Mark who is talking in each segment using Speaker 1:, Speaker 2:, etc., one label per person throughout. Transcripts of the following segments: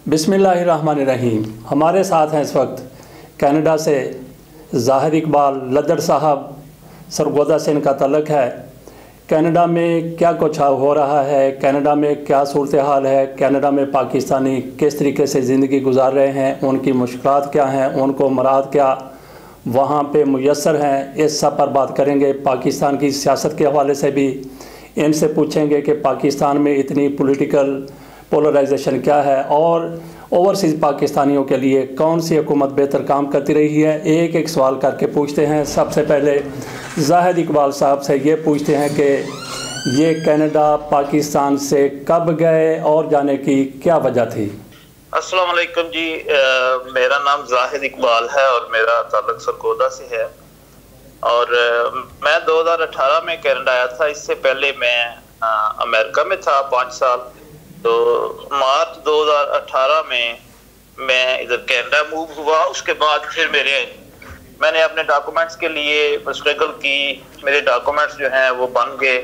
Speaker 1: बिस्मिल्लाहिर्रहमानिर्रहीम। हमारे साथ हैं इस वक्त कनाडा से ज़ाहिर इकबाल लद्दड़ साहब, सरगोदा से इनका तल्लुक़ है। कनाडा में क्या कुछ हो रहा है, कनाडा में क्या सूरत हाल है, कनाडा में पाकिस्तानी किस तरीके से ज़िंदगी गुजार रहे हैं, उनकी मुश्किलात क्या हैं, उनको मराद क्या वहाँ पे मुयस्सर हैं, इस सब पर बात करेंगे। पाकिस्तान की सियासत के हवाले से भी इनसे पूछेंगे कि पाकिस्तान में इतनी पॉलिटिकल पोलराइजेशन क्या है और ओवरसीज़ पाकिस्तानियों के लिए कौन सी हुकूमत बेहतर काम करती रही है। एक एक सवाल करके पूछते हैं। सबसे पहले ज़ाहिद इकबाल साहब से ये पूछते हैं कि ये कनाडा पाकिस्तान से कब गए और जाने की क्या वजह थी।
Speaker 2: अस्सलाम वालेकुम जी, मेरा नाम ज़ाहिद इकबाल है और मेरा ताल्लुक सरगोदा से है और मैं 2018 में कनाडा आया था। इससे पहले मैं अमेरिका में था 5 साल। तो मार्च 2018 में मैं इधर कनाडा मूव हुआ। उसके बाद फिर मैंने अपने डॉक्यूमेंट्स के लिए स्ट्रगल की, मेरे डॉक्यूमेंट्स जो हैं वो बन गए।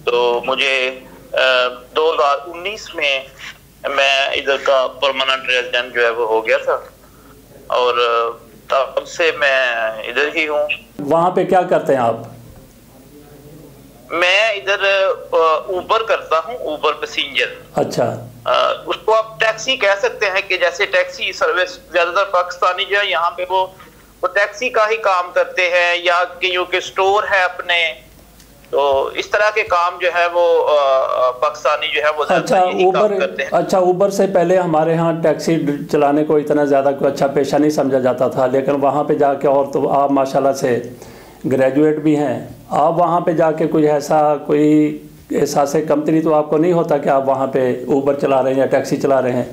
Speaker 2: तो मुझे 2019 में मैं इधर का परमानेंट रेजिडेंट जो है वो हो गया था और तब से मैं इधर ही हूँ।
Speaker 1: वहाँ पे क्या करते हैं आप?
Speaker 2: मैं इधर ऊबर करता हूँ, ऊबर पैसेंजर।
Speaker 1: अच्छा।
Speaker 2: उसको आप टैक्सी कह सकते हैं कि जैसे टैक्सी सर्विस ज्यादातर पाकिस्तानी जो है यहाँ पे वो टैक्सी का ही काम करते हैं या कईयों के स्टोर है अपने। तो इस तरह के काम जो है वो पाकिस्तानी जो है वो
Speaker 1: काम करते हैं। अच्छा, ऊबर से पहले हमारे यहाँ टैक्सी चलाने को इतना ज़्यादा कोई अच्छा पेशा नहीं समझा जाता था, लेकिन वहाँ पे जाके, और तो आप माशाल्लाह से ग्रेजुएट भी हैं, आप वहाँ पे जाके कोई एहसास कमतरी तो आपको नहीं होता कि आप वहाँ पे ऊबर चला रहे हैं या टैक्सी चला रहे हैं?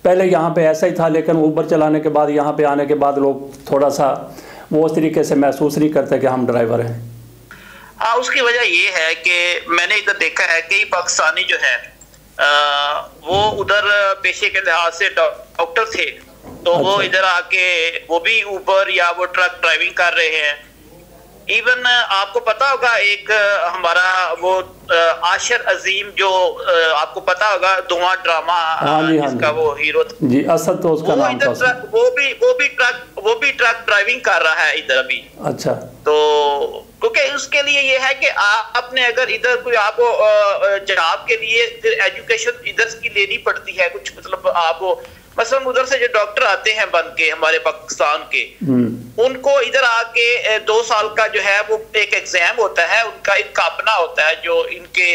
Speaker 1: पहले यहाँ पे ऐसा ही था, लेकिन ऊबर चलाने के बाद, यहाँ पे आने के बाद लोग थोड़ा सा वो उस तरीके से महसूस नहीं करते कि हम ड्राइवर हैं।
Speaker 2: हाँ, उसकी वजह ये है कि मैंने इधर देखा है कई पाकिस्तानी जो है वो उधर पेशे के लिहाज से डॉक्टर थे, तो अच्छा। वो इधर आके वो भी ऊबर या वो ट्रक ड्राइविंग कर रहे हैं। इवन आपको पता होगा एक हमारा वो आशिर अजीम जो आपको पता होगा धुआं ड्रामा जिसका वो हीरो था
Speaker 1: जी, असद, तो उसका नाम था।
Speaker 2: वो भी ट्रक ड्राइविंग कर रहा है इधर अभी।
Speaker 1: अच्छा।
Speaker 2: तो क्योंकि उसके लिए ये है कि आपने अगर इधर कोई आपको जॉब के लिए फिर एजुकेशन इधर की लेनी पड़ती है कुछ, मतलब आपको मसलन उधर से जो डॉक्टर आते हैं बन के हमारे पाकिस्तान के, उनको इधर आके 2 साल का जो है वो एक एग्जाम होता है, उनका इनका अपना होता है जो इनके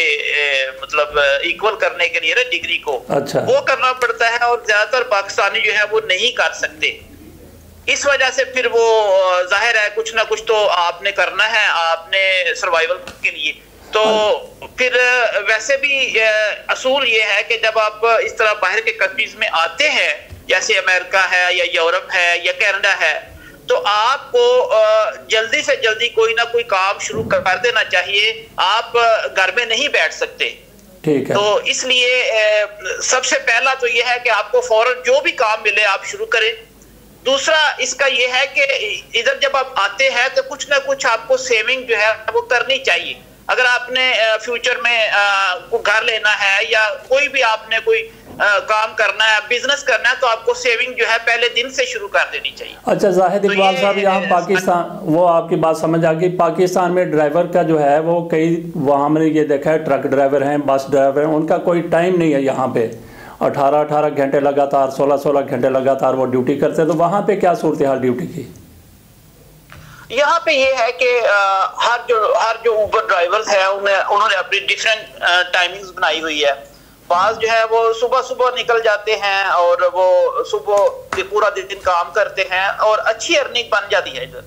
Speaker 2: मतलब इक्वल करने के लिए ना डिग्री को। अच्छा। वो करना पड़ता है और ज्यादातर पाकिस्तानी जो है वो नहीं कर सकते। इस वजह से फिर वो जाहिर है कुछ ना कुछ तो आपने करना है आपने सर्वाइवल के लिए। तो फिर वैसे भी असूल ये है कि जब आप इस तरह बाहर के कंट्रीज में आते हैं, जैसे अमेरिका है या यूरोप है या कनाडा है, तो आपको जल्दी से जल्दी कोई ना कोई काम शुरू कर देना चाहिए। आप घर में नहीं बैठ सकते।
Speaker 1: ठीक है।
Speaker 2: तो इसलिए सबसे पहला तो ये है कि आपको फौरन जो भी काम मिले आप शुरू करें। दूसरा इसका ये है कि इधर जब आप आते हैं तो कुछ ना कुछ आपको सेविंग जो है वो करनी चाहिए। अगर आपने फ्यूचर में घर लेना है या कोई भी आपने कोई काम करना है, बिजनेस करना है, तो आपको सेविंग जो है पहले दिन से शुरू कर देनी चाहिए।
Speaker 1: अच्छा ज़ाहिद इकबाल साहब, यहाँ पाकिस्तान, वो आपकी बात समझ आ गई। पाकिस्तान में ड्राइवर का जो है वो कई, वहाँ मैंने ये देखा है, ट्रक ड्राइवर हैं, बस ड्राइवर हैं, उनका कोई टाइम नहीं है। यहाँ पे 18-18 घंटे लगातार, 16-16 घंटे लगातार वो ड्यूटी करते हैं। तो वहाँ पे क्या सूरत हाल ड्यूटी की?
Speaker 2: यहाँ पे ये है कि हर जो ऊबर ड्राइवर्स है उन्होंने अपनी डिफरेंट टाइमिंग्स बनाई हुई है। बाज जो है वो सुबह निकल जाते हैं और वो सुबह पूरा दिन काम करते हैं और अच्छी अर्निंग बन जाती है इधर।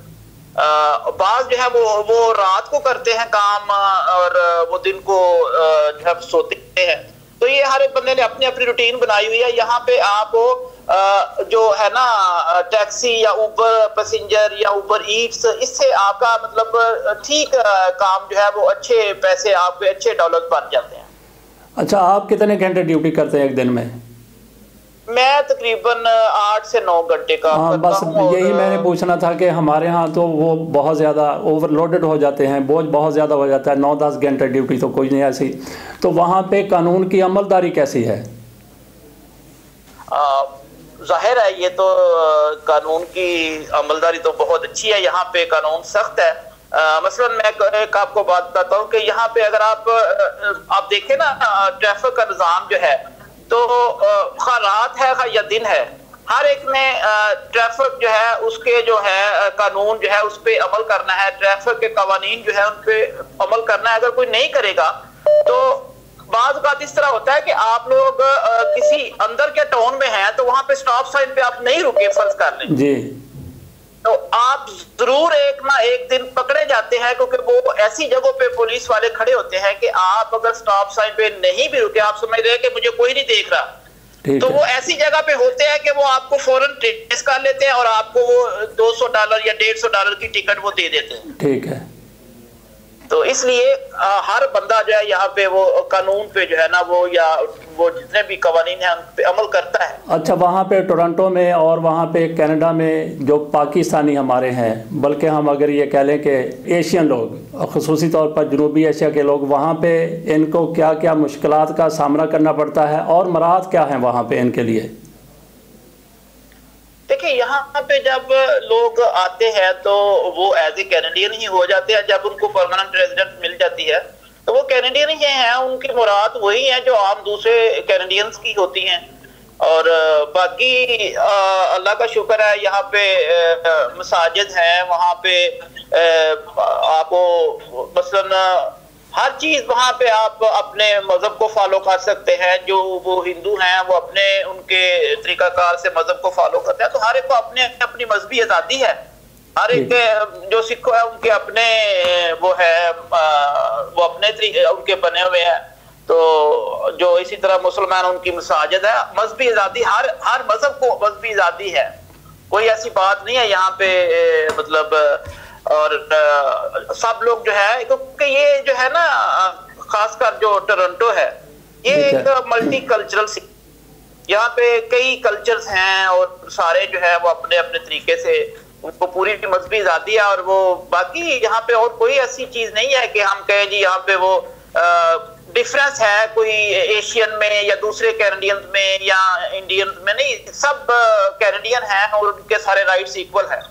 Speaker 2: बाज जो है वो रात को करते हैं काम और वो दिन को जो है सोते हैं। तो ये हर एक बंदे ने अपनी अपनी रूटीन बनाई हुई है। यहाँ पे आप जो है ना टैक्सी या ऊबर पैसेंजर या ऊबर ईट्स, इससे आपका मतलब ठीक काम जो है वो अच्छे पैसे, आपके अच्छे डॉलर बन जाते हैं।
Speaker 1: अच्छा, आप कितने घंटे ड्यूटी करते हैं एक दिन में?
Speaker 2: मैं तकरीबन 8 से 9 घंटे का करता
Speaker 1: बस यही मैंने पूछना था कि हमारे यहाँ तो वो बहुत ज़्यादा ओवरलोडेड हो जाते हैं, बोझ बहुत ज़्यादा हो जाता है। 9-10 घंटे ड्यूटी तो कोई नहीं ऐसी। तो वहाँ पे कानून की अमलदारी कैसी है?
Speaker 2: जाहिर है ये तो कानून की अमलदारी तो बहुत अच्छी है, यहाँ पे कानून सख्त है। मसलन मैं एक आपको बात बताता हूँ कि यहाँ पे अगर आप देखें ना, ट्रैफिक का निज़ाम जो है तो खा रात है खा या दिन है, हर एक ने ट्रैफिक जो है उसके जो है कानून जो है उस पर अमल करना है, ट्रैफिक के कवानीन जो है उन पे अमल करना है। अगर कोई नहीं करेगा तो बात बात इस तरह होता है कि आप लोग किसी अंदर के टाउन में हैं तो वहां पे स्टॉप साइन पे आप नहीं रुके, फर्ज कर लें जी, तो आप जरूर एक ना एक दिन पकड़े जाते हैं, क्योंकि वो ऐसी जगहों पे पुलिस वाले खड़े होते हैं कि आप अगर स्टॉप साइन पे नहीं भी रुके, आप समझ रहे हैं कि मुझे कोई नहीं देख रहा, तो वो ऐसी जगह पे होते हैं कि वो आपको फौरन ट्रेस कर लेते हैं और आपको वो $200 या $150 की टिकट वो दे देते हैं। ठीक है, तो इसलिए हर बंदा जो है यहाँ पे वो कानून पे जो है ना वो जितने भी कवानीन हैं उन पे अमल करता है। अच्छा, वहाँ पे टोरंटो में और वहाँ पे कनाडा में जो पाकिस्तानी हमारे हैं, बल्कि हम अगर ये कह लें कि एशियन लोग, ख़ुसूसी तौर पर जनूबी एशिया के लोग, वहाँ पे इनको क्या क्या मुश्किलात का सामना करना पड़ता है और मराहत क्या हैं वहाँ पे इनके लिए? देखिए, यहाँ पे जब लोग आते हैं तो वो एज ए कैनेडियन ही हो जाते हैं। जब उनको परमानेंट रेजिडेंट मिल जाती है तो वो कैनेडियन ही हैं, उनकी मुराद वही है जो आम दूसरे कैनेडियंस की होती हैं। और बाकी अल्लाह का शुक्र है, यहाँ पे मसाजिद हैं, वहाँ पे आपको मसलन हर चीज वहां पे आप अपने मजहब को फॉलो कर सकते हैं। जो वो हिंदू हैं वो अपने उनके तरीकाकार से मजहब को फॉलो करते हैं, तो हर एक को अपने अपनी मजहबी आजादी है। हर एक जो सिख है उनके अपने वो है वो अपने उनके बने हुए हैं, तो जो इसी तरह मुसलमान उनकी मसाजिद है। मजहबी आजादी हर मजहब को मजहबी आजादी है, कोई ऐसी बात नहीं है यहाँ पे मतलब। और सब लोग जो है, क्योंकि ये जो है ना खासकर जो टोरंटो है ये एक मल्टी कल्चरल सिटी, यहाँ पे कई कल्चर्स हैं और सारे जो है वो अपने अपने तरीके से उनको पूरी मजहबी आजादी है। और वो बाकी यहाँ पे और कोई ऐसी चीज नहीं है कि हम कहें जी यहाँ पे वो डिफरेंस है कोई एशियन में या दूसरे कैनेडियंस में या इंडियंस में, नहीं, सब कैनेडियन हैं और उनके सारे राइट्स इक्वल हैं।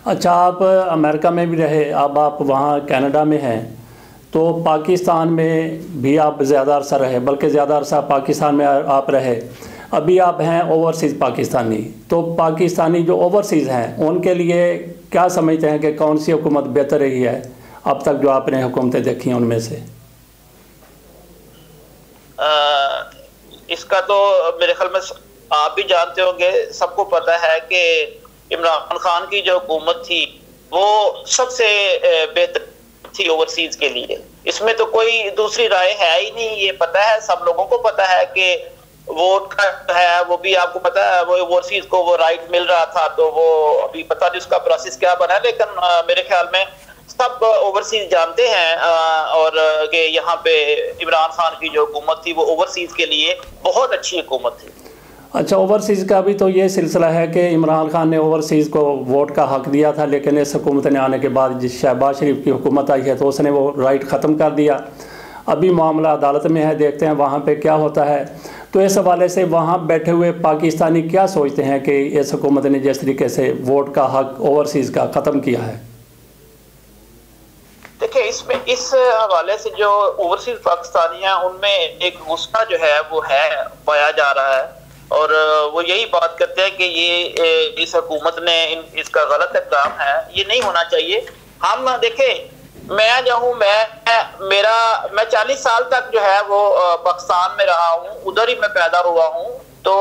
Speaker 2: अच्छा, आप अमेरिका में भी रहे, अब आप वहाँ कनाडा में हैं, तो पाकिस्तान में भी आप ज़्यादा अरसा रहे, बल्कि ज़्यादा अरसा पाकिस्तान में आप रहे, अभी आप हैं ओवरसीज़ पाकिस्तानी। तो पाकिस्तानी जो ओवरसीज़ हैं उनके लिए क्या समझते हैं कि कौन सी हुकूमत बेहतर रही है अब तक जो आपने हुकूमतें देखी हैं उनमें से? इसका तो मेरे ख्याल में आप भी जानते होंगे, सबको पता है कि इमरान खान की जो हुकूमत थी वो सबसे बेहतर थी ओवरसीज के लिए। इसमें तो कोई दूसरी राय है ही नहीं, ये पता है, सब लोगों को पता है कि वोट का है वो भी आपको पता है, वो ओवरसीज को वो राइट मिल रहा था, तो वो अभी पता नहीं उसका प्रोसेस क्या बना है, लेकिन मेरे ख्याल में सब ओवरसीज जानते हैं और कि यहाँ पे इमरान खान की जो हुकूमत थी वो ओवरसीज के लिए बहुत अच्छी हुकूमत थी। अच्छा, ओवरसीज़ का भी तो ये सिलसिला है कि इमरान खान ने ओवरसीज़ को वोट का हक़ दिया था, लेकिन इस हुकूमत ने आने के बाद जिस शहबाज शरीफ की हुकूमत आई है तो उसने वो राइट ख़त्म कर दिया। अभी मामला अदालत में है, देखते हैं वहाँ पे क्या होता है। तो इस हवाले से वहाँ बैठे हुए पाकिस्तानी क्या सोचते हैं कि इस हुकूमत ने जिस तरीके से वोट का हक़ ओवरसीज़ का ख़त्म किया है? देखिए, इसमें इस हवाले से जो ओवरसीज़ पाकिस्तानी हैं उनमें एक गुस्सा जो है वो है पाया जा रहा है और वो यही बात करते हैं कि ये इस हुकूमत ने इसका गलत इक़दाम है, ये नहीं होना चाहिए। हम देखें, मैं जो हूँ मैं 40 साल तक जो है वो पाकिस्तान में रहा हूँ, उधर ही मैं पैदा हुआ हूँ। तो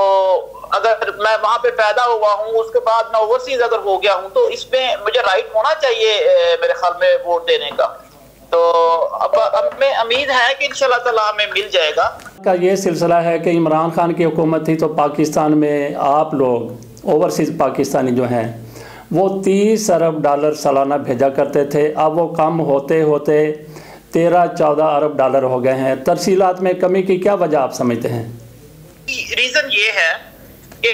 Speaker 2: अगर मैं वहाँ पे पैदा हुआ हूँ उसके बाद मैं ओवरसीज अगर हो गया हूँ तो इसमें मुझे राइट होना चाहिए मेरे ख्याल में वोट देने का। तो अब मैं उम्मीद है कि इंशाल्लाह ताला हमें मिल जाएगा। का ये सिलसिला है कि इमरान खान की हुकूमत थी तो पाकिस्तान में आप लोग ओवरसीज़ पाकिस्तानी जो हैं वो $30 अरब सालाना भेजा करते थे, अब वो कम होते होते 13-14 अरब डॉलर हो गए हैं। तरसीलात में कमी की क्या वजह आप समझते हैं? रीज़न ये है कि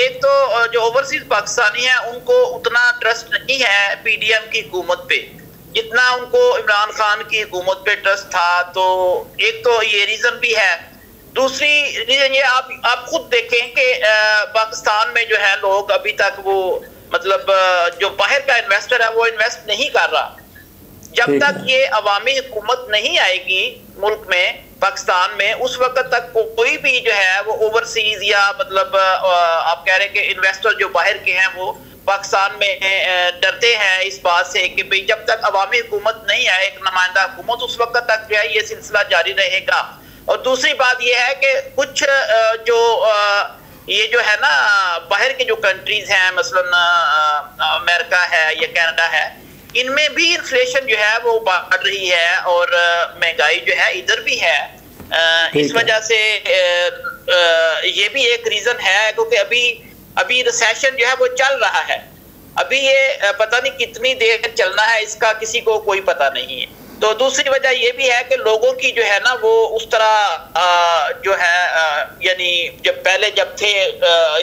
Speaker 2: एक तो जो ओवरसीज़ पाकिस्तानी हैं उनको उतना ट्रस्ट नहीं है PDM की हुकूमत पे जितना उनको इमरान खान की हुकूमत पे ट्रस्ट था। तो एक तो ये रीज़न भी है। दूसरी रीजन ये आप खुद देखें कि पाकिस्तान में जो है लोग अभी तक वो मतलब जो बाहर का इन्वेस्टर है वो इन्वेस्ट नहीं कर रहा। जब तक ये अवामी हुकूमत नहीं आएगी मुल्क में, पाकिस्तान में, उस वक्त तक कोई भी जो है वो ओवरसीज या मतलब आप कह रहे हैं कि इन्वेस्टर जो बाहर के हैं वो पाकिस्तान में डरते हैं इस बात से कि भाई जब तक अवामी हुकूमत नहीं आए, एक नुमाइंदा हुकूमत, उस वक्त तक जो है ये सिलसिला जारी रहेगा। और दूसरी बात ये है कि कुछ जो ये जो है ना बाहर के जो कंट्रीज हैं, मसलन अमेरिका है या कनाडा है, इनमें भी इन्फ्लेशन जो है वो बढ़ रही है और महंगाई जो है इधर भी है। इस वजह से ये भी एक रीजन है, क्योंकि अभी रिसेशन जो है वो चल रहा है। अभी ये पता नहीं कितनी देर चलना है, इसका किसी को कोई पता नहीं है। तो दूसरी वजह ये भी है कि लोगों की जो है ना वो उस तरह जो है यानी जब थे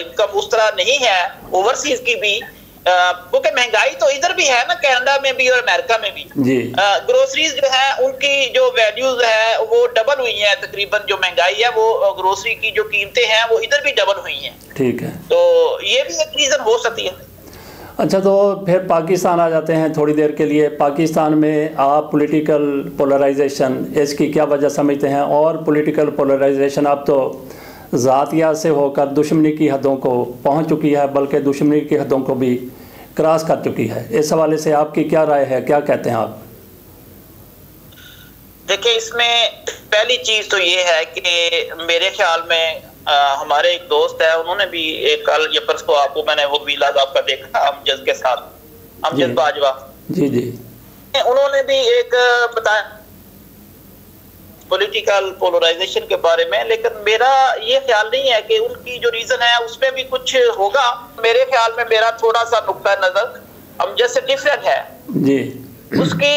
Speaker 2: इनकम उस तरह नहीं है ओवरसीज की भी, क्योंकि महंगाई तो इधर भी है ना, कनाडा में भी और अमेरिका में भी। ग्रोसरीज जो है उनकी जो वैल्यूज है वो डबल हुई है तकरीबन। जो महंगाई है वो ग्रोसरी की जो कीमतें हैं वो इधर भी डबल हुई हैं। ठीक है, तो ये भी एक रीजन हो सकती है।
Speaker 1: अच्छा, तो फिर पाकिस्तान आ जाते हैं थोड़ी देर के लिए। पाकिस्तान में आप पॉलिटिकल पोलराइजेशन, इसकी क्या वजह समझते हैं? और पॉलिटिकल पोलराइजेशन अब तो ज़ातिया से होकर दुश्मनी की हदों को पहुंच चुकी है, बल्कि दुश्मनी की हदों को भी क्रॉस कर चुकी है। इस हवाले से आपकी क्या राय है, क्या कहते हैं आप?
Speaker 2: देखिए, इसमें पहली चीज़ तो ये है कि मेरे ख्याल में हमारे एक दोस्त है, उन्होंने भी एक कल या परसों को आपको मैंने वो वीला आपका देखा अमजद के साथ, अमजद बाजवा
Speaker 1: जी,
Speaker 2: उन्होंने भी एक बताया पॉलिटिकल पोलराइजेशन के बारे में। लेकिन मेरा ये ख्याल नहीं है कि उनकी जो रीजन है उसमें भी कुछ होगा। मेरे ख्याल में मेरा थोड़ा सा नुक्ता नजर अमजद से डिफरेंट है
Speaker 1: जी।
Speaker 2: उसकी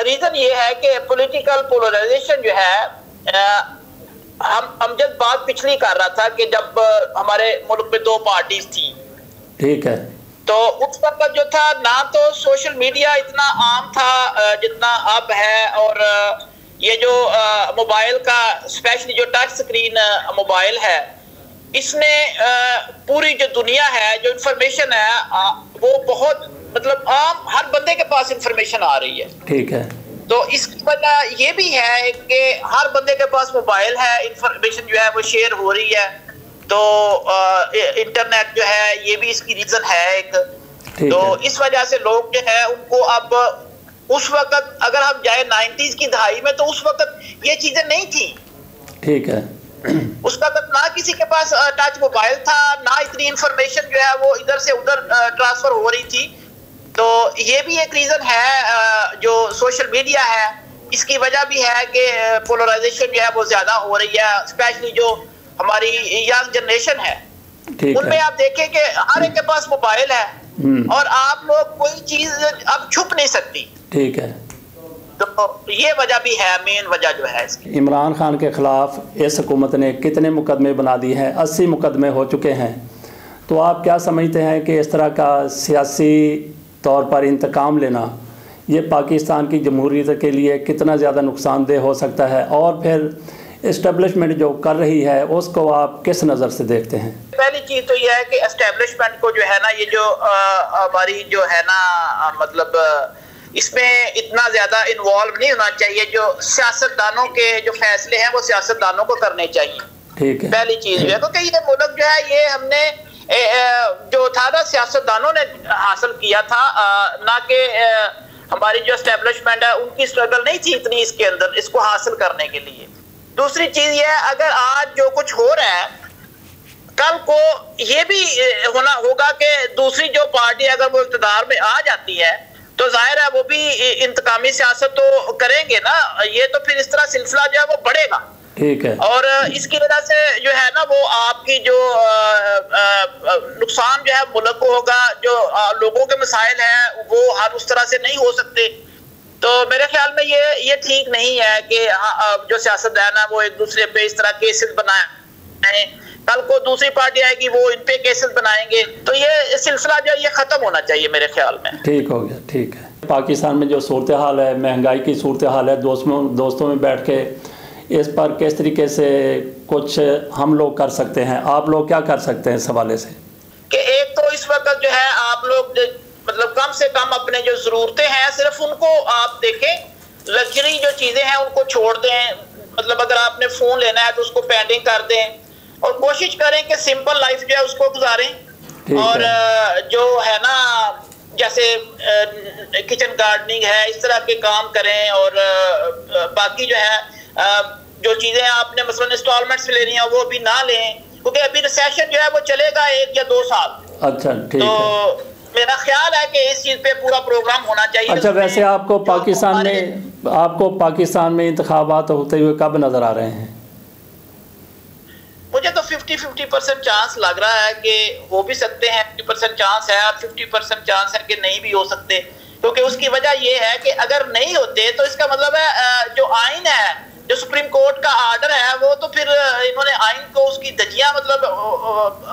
Speaker 2: रीजन ये है कि पॉलिटिकल पोलराइजेशन जो है हम अमजद बात पिछली कर रहा था कि जब हमारे मुल्क में दो पार्टीज थी,
Speaker 1: ठीक है,
Speaker 2: तो उस वक्त जो था ना तो सोशल मीडिया इतना आम था जितना अब है, और ये जो मोबाइल का स्पेशली जो टच स्क्रीन मोबाइल है, इसने पूरी जो दुनिया है, जो इंफॉर्मेशन है वो बहुत मतलब आम हर बंदे के पास इंफॉर्मेशन आ रही है।
Speaker 1: ठीक है,
Speaker 2: तो इसकी वजह ये भी है कि हर बंदे के पास मोबाइल है, इंफॉर्मेशन जो है वो शेयर हो रही है। तो इंटरनेट जो है ये भी इसकी रीजन है एक। तो इस वजह से लोग जो है उनको अब उस वक्त अगर हम जाए 90s की दहाई में, तो उस वक्त ये चीजें नहीं थी।
Speaker 1: ठीक है,
Speaker 2: उस वक्त ना किसी के पास टच मोबाइल था, ना इतनी इंफॉर्मेशन जो है वो इधर से उधर ट्रांसफर हो रही थी। तो ये भी एक रीजन है जो सोशल मीडिया है, इसकी वजह भी है कि पोलराइजेशन जो है वो ज्यादा हो रही है, स्पेशली जो हमारी यंग जनरेशन है उनमें आप देखें कि हर एक के पास मोबाइल है और आप लोग कोई चीज अब छुप नहीं सकती।
Speaker 1: ठीक है,
Speaker 2: तो ये वजह भी है, मेन वजह जो है इसकी।
Speaker 1: इमरान खान के खिलाफ इस हुकूमत ने कितने मुकदमे बना दिए हैं? 80 मुकदमे हो चुके हैं। तो आप क्या समझते हैं कि इस तरह का सियासी तौर पर इंतकाम लेना ये पाकिस्तान की जमहूरियत के लिए कितना ज़्यादा नुकसानदेह हो सकता है? और फिर इस्टेब्लिशमेंट जो कर रही है उसको आप किस नज़र से देखते हैं?
Speaker 2: पहली चीज़ तो यह है कि एस्टेब्लिशमेंट को जो है ना, ये जो हमारी जो है ना मतलब इसमें इतना ज़्यादा इन्वॉल्व नहीं होना चाहिए। जो सियासतदानों के जो फैसले हैं वो सियासतदानों को करने चाहिए।
Speaker 1: ठीक है,
Speaker 2: पहली चीज़ है, क्योंकि ये मुल्क जो है ये हमने जो था ना सियासतदानों ने हासिल किया था, ना कि हमारी जो एस्टेब्लिशमेंट है उनकी स्ट्रगल नहीं थी इतनी इसके अंदर इसको हासिल करने के लिए। दूसरी चीज ये है, अगर आज जो कुछ हो रहा है कल को ये भी होना होगा कि दूसरी जो पार्टी अगर वो इक़्तिदार में आ जाती है तो जाहिर है वो भी इंतकामी सियासत तो करेंगे ना। ये तो फिर इस तरह सिलसिला जो है वो बढ़ेगा।
Speaker 1: ठीक है,
Speaker 2: और इसकी वजह से जो है ना वो आपकी जो नुकसान जो है मुल्क को होगा, जो लोगों के मसाइल हैं वो हर उस तरह से नहीं हो सकते। तो मेरे ख्याल में ये ठीक नहीं है कि जो सियासतदान है वो एक दूसरे पे इस तरह केसेस बनाए, कल को दूसरी पार्टी आएगी वो इन पे केसेस बनाएंगे। तो ये सिलसिला जो ये खत्म होना चाहिए मेरे ख्याल में।
Speaker 1: ठीक हो गया, ठीक है। पाकिस्तान में जो सूरत हाल है, महंगाई की सूरत हाल है, दोस्तों में बैठ के इस पर किस तरीके से कुछ हम लोग कर सकते हैं, आप लोग क्या कर सकते हैं इस हवाले से?
Speaker 2: कि एक तो इस वक्त जो है आप लोग मतलब कम से कम अपने जो ज़रूरतें हैं सिर्फ उनको आप देखें, लग्जरी जो चीज़ें हैं उनको छोड़ दें। मतलब अगर आपने फ़ोन लेना है तो उसको पेंडिंग कर दें और कोशिश करें कि सिंपल लाइफ जो है उसको गुजारें। और जो है ना जैसे किचन गार्डनिंग है, इस तरह के काम करें। और बाकी जो है जो चीज़ें आपने मसलन इंस्टॉलमेंट्स में लेनी है वो भी ना लें, क्योंकि अभी रिसेशन जो है वो चलेगा 1 या 2 साल।
Speaker 1: अच्छा, ठीक
Speaker 2: तो
Speaker 1: है।
Speaker 2: मेरा ख्याल है कि इस चीज़ पे पूरा प्रोग्राम होना चाहिए।
Speaker 1: अच्छा, वैसे आपको पाकिस्तान में इंतखाबात होते हुए कब नज़र आ रहे हैं?
Speaker 2: मुझे तो 50-50% चांस लग रहा है कि हो भी सकते हैं, 50% चांस है और 50% चांस है कि नहीं भी हो सकते। क्योंकि उसकी वजह यह है कि अगर नहीं होते तो इसका मतलब है जो आइन है, जो सुप्रीम कोर्ट का आर्डर है, वो तो फिर इन्होंने आइन को उसकी धज्जियां मतलब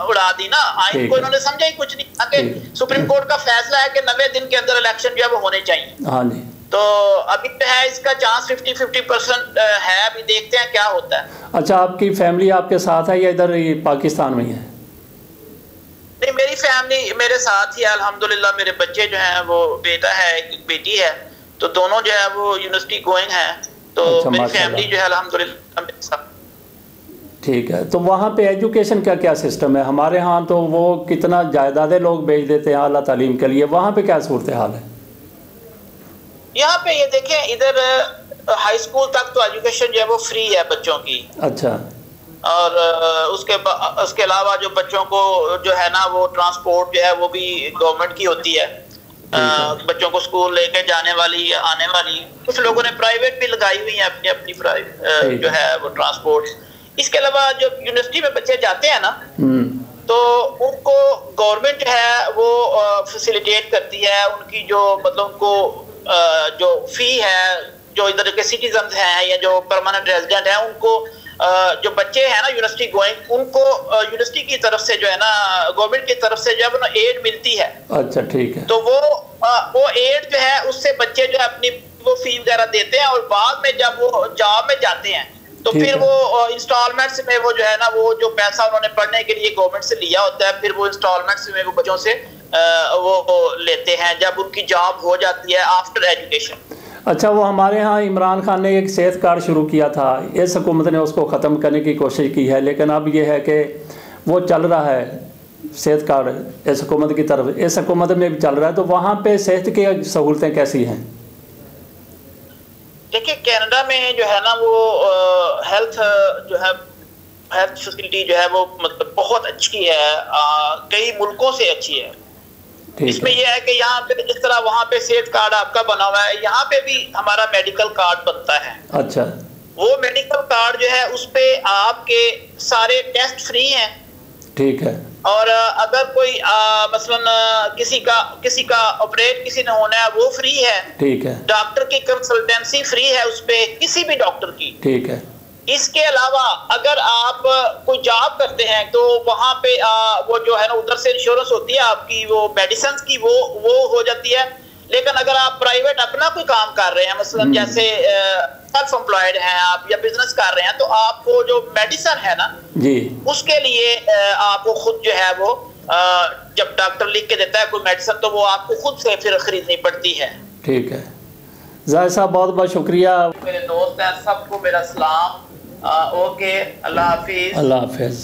Speaker 2: उड़ा दी ना। आइन को इन्होंने समझा ही कुछ नहीं। सुप्रीम कोर्ट का फैसला है कि 90 दिन के अंदर इलेक्शन जो है वो होने चाहिए।
Speaker 1: हाँ जी।
Speaker 2: तो अभी है इसका चांस 50-50% है। अभी देखते हैं क्या होता है।
Speaker 1: अच्छा, आपकी फैमिली आपके साथ है या इधर पाकिस्तान में है?
Speaker 2: नहीं, मेरी फैमिली मेरे साथ ही है अल्हम्दुलिल्लाह। मेरे बच्चे जो हैं वो बेटा है, एक बेटी है, तो दोनों जो है वो यूनिवर्सिटी गोइंग है। तो
Speaker 1: अच्छा,
Speaker 2: मेरी फैमिली जो है अल्हम्दुलिल्लाह मेरे साथ।
Speaker 1: ठीक है। तो वहाँ पे एजुकेशन का क्या सिस्टम है? हमारे यहाँ तो वो कितना जायदादें लोग बेच देते हैं आला तालीम के लिए, वहाँ पे क्या सूरत हाल है?
Speaker 2: यहाँ पे ये देखें, इधर हाई स्कूल तक तो एजुकेशन जो है वो फ्री है बच्चों की।
Speaker 1: अच्छा।
Speaker 2: और उसके अलावा जो बच्चों को जो है ना वो ट्रांसपोर्ट जो है वो भी गवर्नमेंट की होती है। बच्चों को स्कूल लेके जाने वाली आने वाली। कुछ लोगों ने प्राइवेट भी लगाई हुई है अपनी अपनी प्राइवेट जो है वो ट्रांसपोर्ट। इसके अलावा जो यूनिवर्सिटी में बच्चे जाते हैं ना तो उनको गवर्नमेंट जो है वो फैसिलिटेट करती है। उनकी जो मतलब उनको जो फी है, जो इधर के सिटीजन हैं या जो परमानेंट रेजिडेंट हैं, उनको जो बच्चे हैं ना यूनिवर्सिटी गोइंग, उनको यूनिवर्सिटी की तरफ से जो है ना गवर्नमेंट की तरफ से जो है ना एड मिलती है।
Speaker 1: अच्छा, ठीक है।
Speaker 2: तो वो एड जो है उससे बच्चे जो है अपनी वो फी वगैरह देते हैं और बाद में जब वो जॉब में जाते हैं तो फिर वो इंस्टॉलमेंट्स में वो जो है ना वो जो पैसा उन्होंने पढ़ने के लिए गवर्नमेंट से लिया होता है, फिर वो इंस्टॉलमेंट्स में वो बच्चों से वो लेते हैं जब उनकी जॉब हो जाती है आफ्टर एजुकेशन।
Speaker 1: अच्छा, वो हमारे यहाँ इमरान खान ने एक सेहत कार्ड शुरू किया था, इस हुकूमत ने उसको ख़त्म करने की कोशिश की है, लेकिन अब ये है कि वो चल रहा है सेहत कार्ड इस हुकूमत की तरफ, इस हुकूमत में भी चल रहा है। तो वहाँ पे सेहत की सहूलतें कैसी हैं?
Speaker 2: देखिए, कनाडा में जो है ना वो हेल्थ फैसिलिटी जो है वो मतलब बहुत अच्छी है, कई मुल्कों से अच्छी है। इसमें यह है कि यहाँ पे जिस तरह वहाँ पे सेहत कार्ड आपका बना हुआ है, यहाँ पे भी हमारा मेडिकल कार्ड बनता है। अच्छा। वो मेडिकल कार्ड जो है उस पे आपके सारे टेस्ट फ्री हैं। ठीक है। और अगर कोई मसलन किसी का ऑपरेट किसी ने होना है वो फ्री है। ठीक है। डॉक्टर की कंसल्टेंसी फ्री है उस पे, किसी भी डॉक्टर की। ठीक है। इसके अलावा अगर आप कोई जॉब करते हैं तो वहां पे वो जो है ना उधर से इंश्योरेंस होती है आपकी, वो मेडिसिन की वो हो जाती है। लेकिन अगर आप प्राइवेट अपना कोई काम कर रहे हैं, मसलन जैसे सेल्फ एम्प्लॉयड हैं आप या बिजनेस कर रहे हैं, तो आपको जो मेडिसिन है ना जी, उसके लिए आपको खुद जो है वो जब डॉक्टर लिख के देता है कोई मेडिसिन तो वो आपको खुद से फिर खरीदनी पड़ती है। ठीक है। जाहिद साहब, बहुत बहुत शुक्रिया। मेरे दोस्त हैं, सबको मेरा सलाम। ओके, अल्लाह हाफिज। अल्लाह हाफिज।